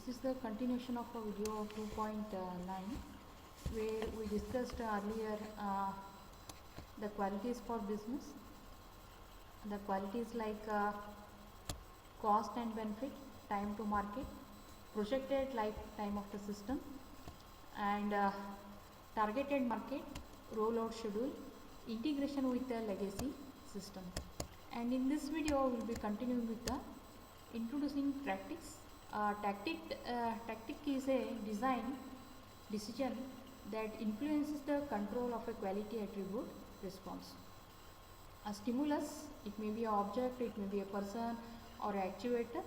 This is the continuation of a video 2.9 where we discussed earlier the qualities for business. The qualities like cost and benefit, time to market, projected lifetime of the system, and targeted market, rollout schedule, integration with the legacy system. And in this video we will be continuing with the introducing tactics. Tactic is a design decision that influences the control of a quality attribute response. A stimulus, it may be an object, it may be a person or an actuator.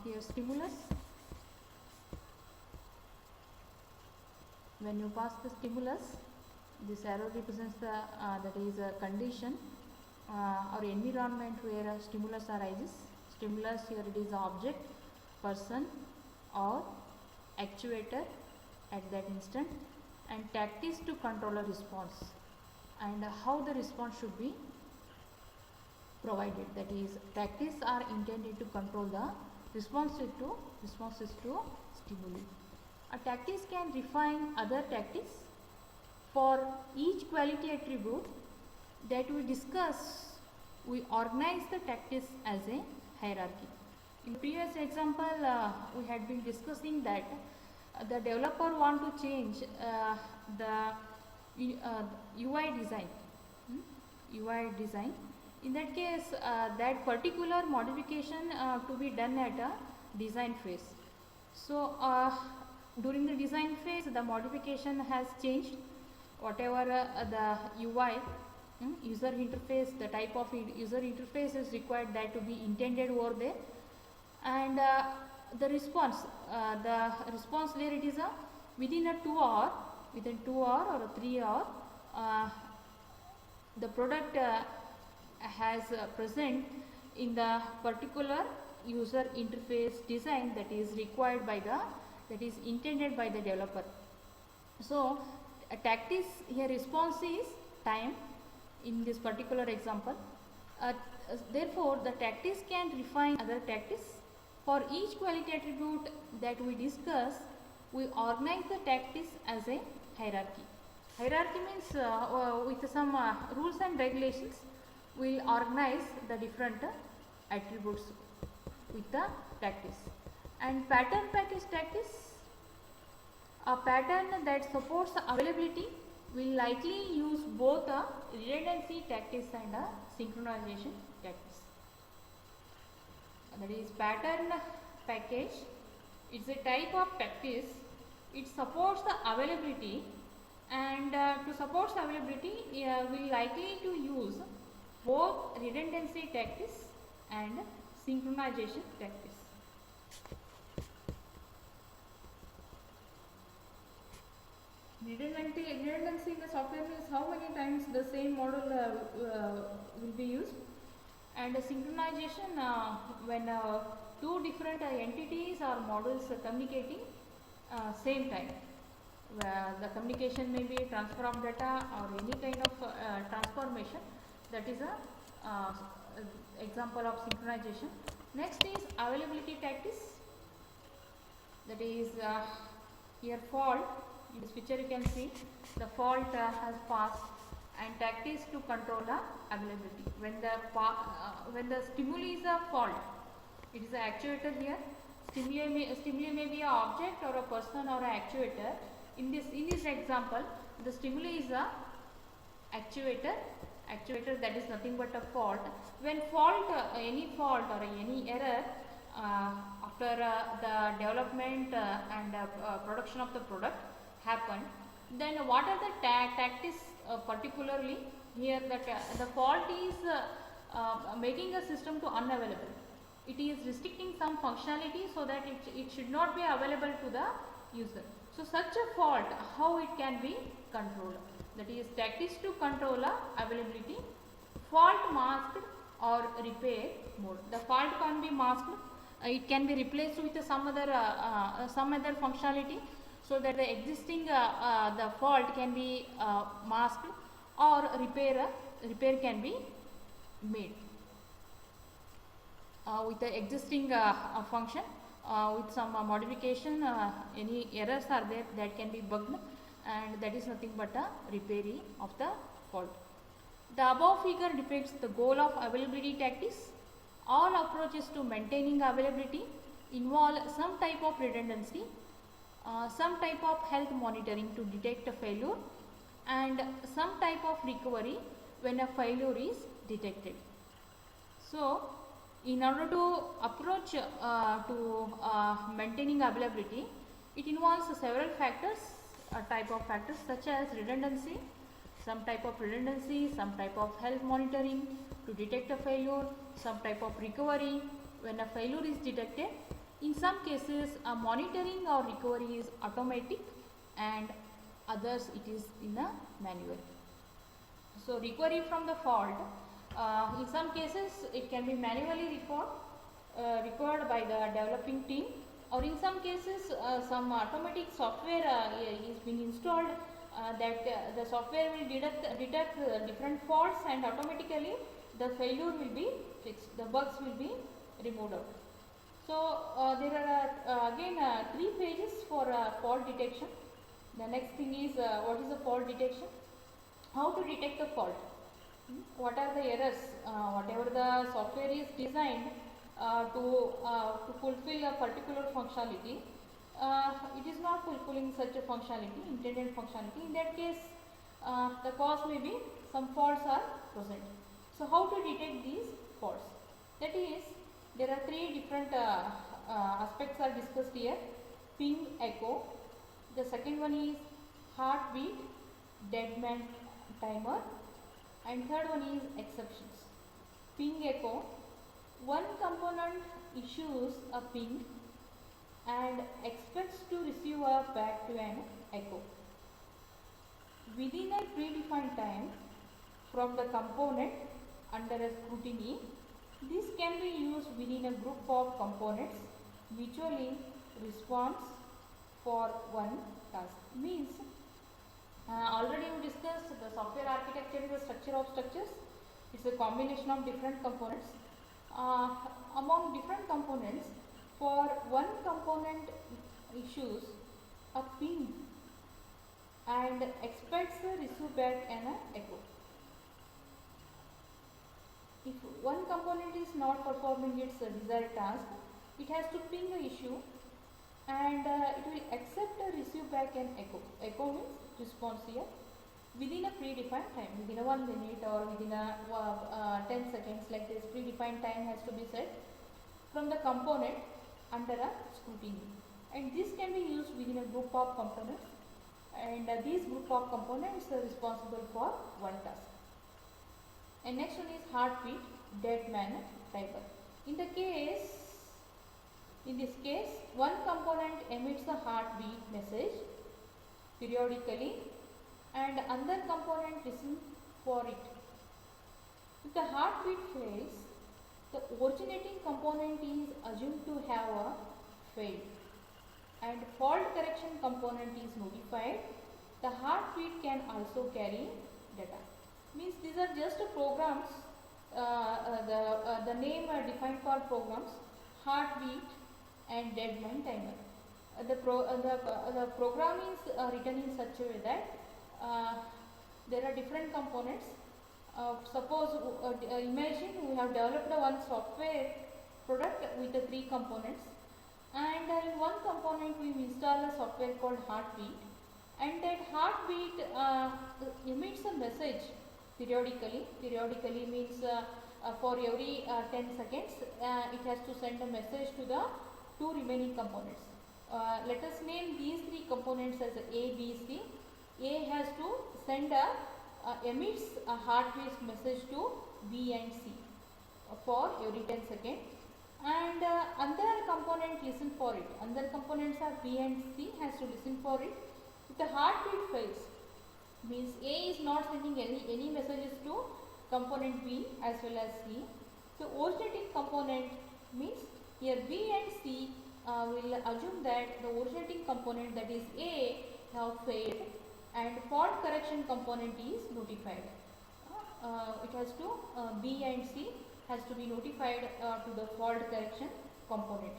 Here stimulus, when you pass the stimulus, this arrow represents the that is a condition or environment where a stimulus arises. Stimulus, here it is object, person or actuator at that instant, and tactics to control a response and how the response should be provided. That is, tactics are intended to control the responses to stimuli. A tactics can refine other tactics. For each quality attribute that we discuss, we organize the tactics as a hierarchy. In previous example, we had been discussing that the developer want to change the UI design. In that case, that particular modification to be done at a design phase. So, during the design phase, the modification has changed. Whatever the UI user interface, the type of user interface is required, that to be intended over there, and the response layer, it is within 2 hour or a 3 hour, the product has present in the particular user interface design that is required by that is intended by the developer. So tactics here, response is time in this particular example. Therefore the tactics can refine other tactics. For each quality attribute that we discuss, we organize the tactics as a hierarchy. Hierarchy means with some rules and regulations, we will organize the different attributes with the tactics. And pattern package tactics, a pattern that supports availability will likely use both a redundancy tactics and a synchronization tactics. That is, pattern package, it's a type of tactics. It supports the availability, and to support availability, we will likely to use both redundancy tactics and synchronization tactics. Redundancy in the software means how many times the same model will be used, and synchronization when two different entities or models communicating same time. The communication may be transfer of data or any kind of transformation. That is a example of synchronization. Next is availability tactics. That is here fault. In this picture you can see the fault has passed, and tactics to control the availability. When the stimuli is a fault, it is an actuator here. Stimuli may be an object or a person or an actuator. In this example, the stimuli is a actuator, that is nothing but a fault. When any fault or any error after the development and production of the product happened, then what are the tactics particularly here? That the fault is making a system to unavailable. It is restricting some functionality so that it should not be available to the user. So such a fault, how it can be controlled? That is, tactics to control availability. Fault masked or repair mode. The fault can be masked. It can be replaced with some other functionality, so that the existing the fault can be masked, or repair can be made with the existing function, with some modification, any errors are there that can be bugged, and that is nothing but a repair of the fault. The above figure depicts the goal of availability tactics. All approaches to maintaining availability involve some type of redundancy, some type of health monitoring to detect a failure, and some type of recovery when a failure is detected. So, in order to approach to maintaining availability, it involves several factors, type of factors such as redundancy, some type of redundancy, some type of health monitoring to detect a failure, some type of recovery when a failure is detected. In some cases, a monitoring or recovery is automatic, and others it is in a manual. So, recovery from the fault, in some cases it can be manually required by the developing team, or in some cases some automatic software is being installed that the software will detect different faults, and automatically the failure will be fixed, the bugs will be removed out. So, there are again 3 phases for fault detection. The next thing is what is the fault detection? How to detect the fault? What are the errors? Whatever the software is designed to fulfill a particular functionality, it is not fulfilling such a functionality, intended functionality. In that case, the cause may be some faults are present. So, how to detect these faults? That is, there are 3 different aspects are discussed here: ping, echo. The second one is heartbeat, dead man timer, and third one is exceptions. Ping, echo. One component issues a ping and expects to receive a back to an echo within a predefined time from the component under a scrutiny. This can be used within a group of components mutually responds for one task. Means already we discussed the software architecture is a structure of structures. It's a combination of different components. Among different components, for one component issues a ping and expects a receive back an echo. If one component is not performing its desired task, it has to ping the issue, and it will accept a receive back an echo. Echo means response here within a predefined time, within a 1 minute or within a 10 seconds, like this predefined time has to be set from the component under a scrutiny, and this can be used within a group of components, and these group of components are responsible for one task. And next one is heartbeat, dead man timer. In this case, one component emits a heartbeat message periodically, and another component listens for it. If the heartbeat fails, the originating component is assumed to have failed, and fault correction component is notified. The heartbeat can also carry data. Means these are just programs, the name defined for programs, heartbeat and dead man timer. The program is written in such a way that there are different components. Suppose imagine we have developed one software product with 3 components, and in one component we install a software called heartbeat, and that heartbeat emits a message periodically. Periodically means for every 10 seconds it has to send a message to the 2 remaining components. Let us name these 3 components as A, B, C. A has to send emits a heartbeat message to B and C for every 10 seconds, and another component listen for it. Other components are B and C has to listen for it. If the heartbeat fails, means A is not sending any messages to component B as well as C. So originating component means here B and C will assume that the originating component, that is A, have failed, and fault correction component is notified. It has to B and C has to be notified to the fault correction component.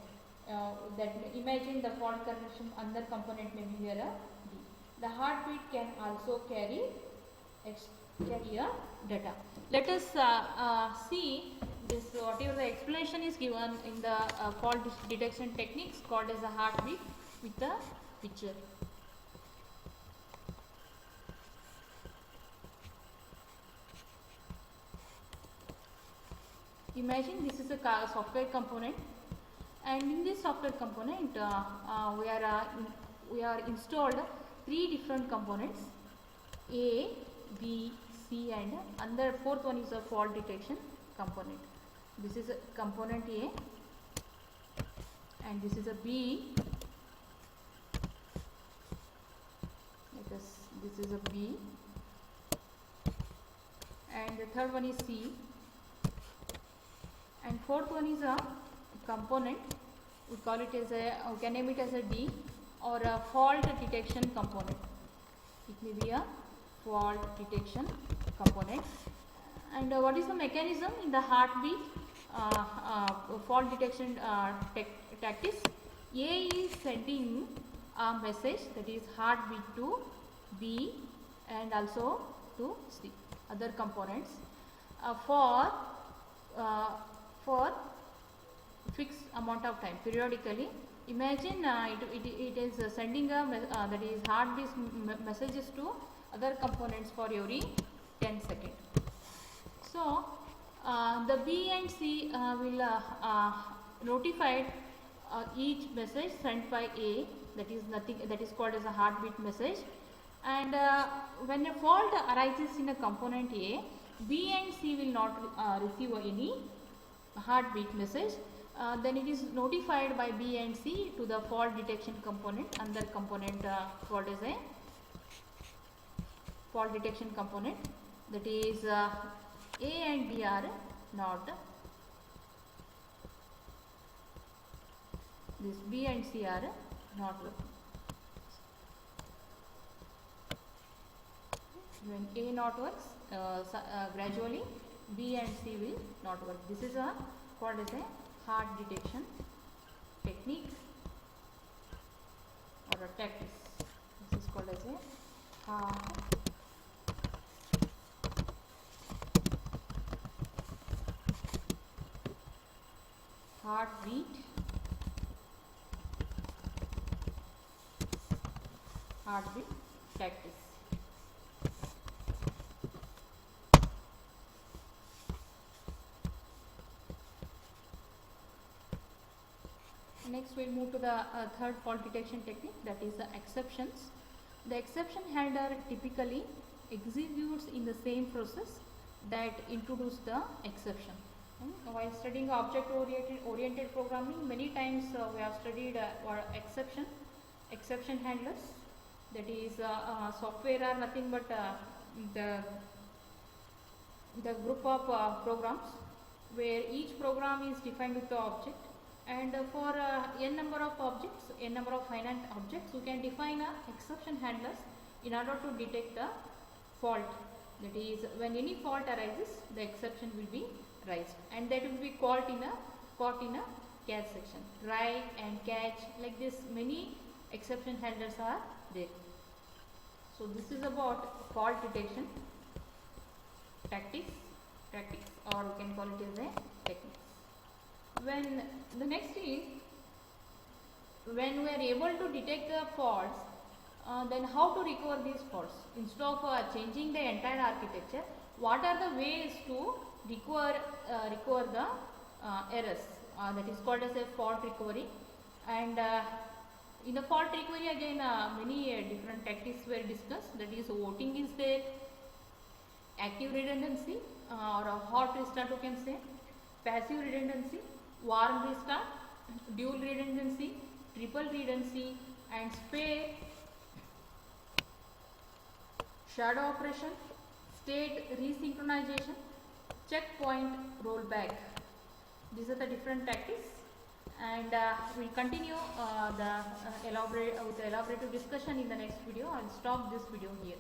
that imagine the fault correction under component may be here a D. The heartbeat can also carry a data. Let us see this, whatever the explanation is given in the fault detection techniques called as a heartbeat with the picture. Imagine this is a software component, and in this software component we are installed 3 different components, A, B, C, and under fourth one is a fault detection component. This is a component A, and this is a B. This is a B, and the third one is C, and fourth one is a component. We call it as a, we can name it as a D, or a fault detection component. It may be a fault detection component. And what is the mechanism in the heartbeat fault detection tactics? A is sending a message, that is heartbeat, to B and also to C, other components, for fixed amount of time, periodically. Imagine it is sending a that is heartbeat messages to other components for every 10 seconds. So the B and C will notify each message sent by A, that is nothing, that is called as a heartbeat message. And when a fault arises in a component A, B and C will not receive any heartbeat message. Then it is notified by B and C to the fault detection component, under component called as a fault detection component, that is A and B are not, this B and C are not working. When A not works, gradually B and C will not work. This is a called as a heart detection technique or a tactics. This is called as a heartbeat tactics. Next we will move to the third fault detection technique, that is the exceptions. The exception handler typically executes in the same process that introduced the exception. While studying object oriented programming, many times we have studied exception handlers. That is software are nothing but the group of programs where each program is defined with the object. And for n number of objects, n number of finite objects, you can define exception handlers in order to detect the fault. That is, when any fault arises, the exception will be raised, and that will be caught in a catch section. Try and catch, like this, many exception handlers are there. So this is about fault detection tactics, or we can call it as a technique. When the next is, when we are able to detect the faults, then how to recover these faults? Instead of changing the entire architecture, what are the ways to recover the errors? That is called as a fault recovery. And in the fault recovery, again many different tactics were discussed. That is, voting is there, active redundancy or a hot restart, you can say, passive redundancy, warm restart, dual redundancy, triple redundancy, and spare, shadow operation, state resynchronization, checkpoint rollback. These are the different tactics, and we will continue with elaborative discussion in the next video. I will stop this video here.